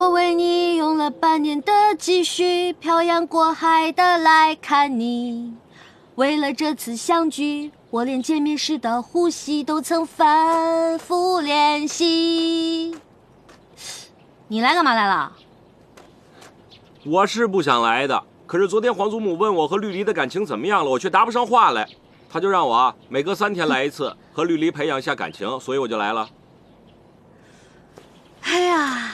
我为你用了半年的积蓄，漂洋过海的来看你。为了这次相聚，我连见面时的呼吸都曾反复练习。你来干嘛来了？我是不想来的，可是昨天黄祖母问我和绿篱的感情怎么样了，我却答不上话来。他就让我每隔3天来一次，和绿篱培养一下感情，所以我就来了。哎呀，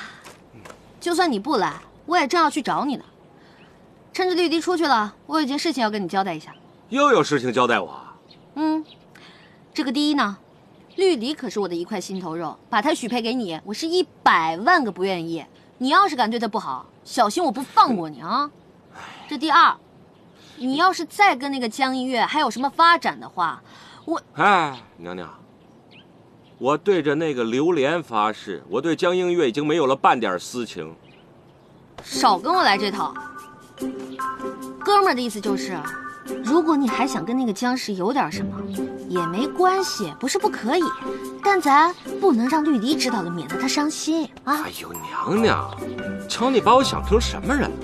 就算你不来，我也正要去找你呢。趁着绿篱出去了，我有件事情要跟你交代一下。又有事情交代我？这个第一呢，绿篱可是我的一块心头肉，把她许配给你，我是100万个不愿意。你要是敢对她不好，小心我不放过你啊！这第二，你要是再跟那个江一月还有什么发展的话，娘娘，我对着那个榴莲发誓，我对江映月已经没有了半点私情。少跟我来这套。哥们儿的意思就是，如果你还想跟那个江氏有点什么，也没关系，不是不可以，但咱不能让绿篱知道了，免得她伤心啊！哎呦，娘娘，瞧你把我想成什么人了？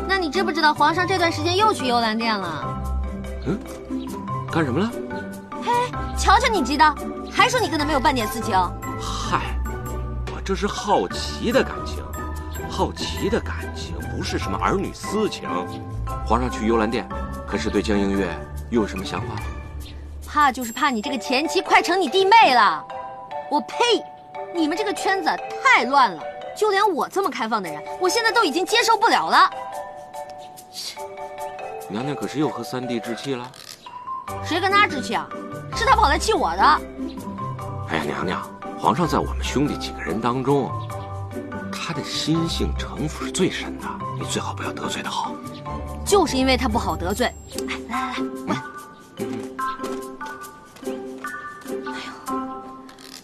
那你知不知道皇上这段时间又去幽兰殿了？干什么了？嘿，瞧瞧你急的，还说你跟他没有半点私情。嗨，我这是好奇的感情，好奇的感情不是什么儿女私情。皇上去幽兰殿，可是对江映月又有什么想法？怕就是怕你这个前妻快成你弟妹了。我呸！你们这个圈子太乱了，就连我这么开放的人，我现在都已经接受不了了。娘娘可是又和三弟置气了？谁跟他置气啊？是他跑来气我的。哎呀，娘娘，皇上在我们兄弟几个人当中，他的心性城府是最深的，你最好不要得罪他好。就是因为他不好得罪。来，喂。哎呦，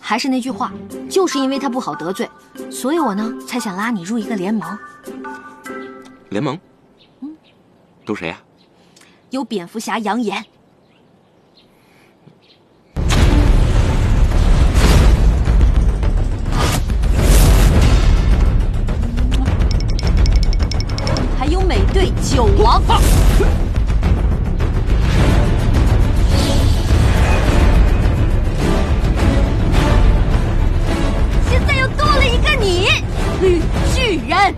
还是那句话，就是因为他不好得罪，所以我呢才想拉你入一个联盟。联盟？都谁呀？有蝙蝠侠杨言。还有美队九王。现在又多了一个你，绿巨人。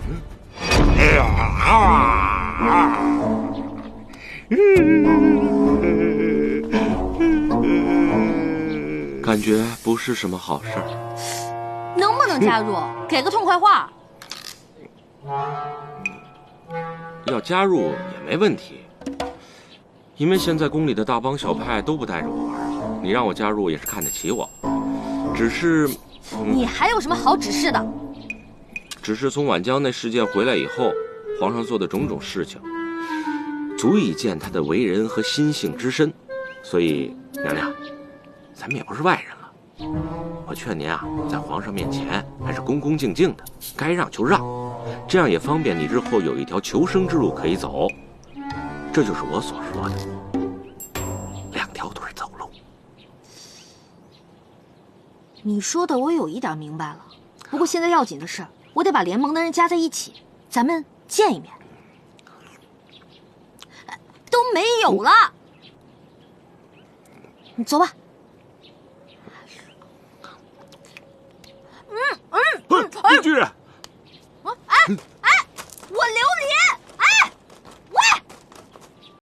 感觉不是什么好事儿。能不能加入？给个痛快话。要加入也没问题，因为现在宫里的大帮小派都不带着我玩，你让我加入也是看得起我。只是，你还有什么好指示的？只是从晚江那事件回来以后，皇上做的种种事情，足以见他的为人和心性之深。所以，娘娘，咱们也不是外人了。我劝您啊，在皇上面前还是恭恭敬敬的，该让就让，这样也方便你日后有一条求生之路可以走。这就是我所说的2条腿走路。你说的我有一点明白了，不过现在要紧的是，我得把联盟的人加在一起，咱们见一面。都没有了，你走吧。绿巨人，哎。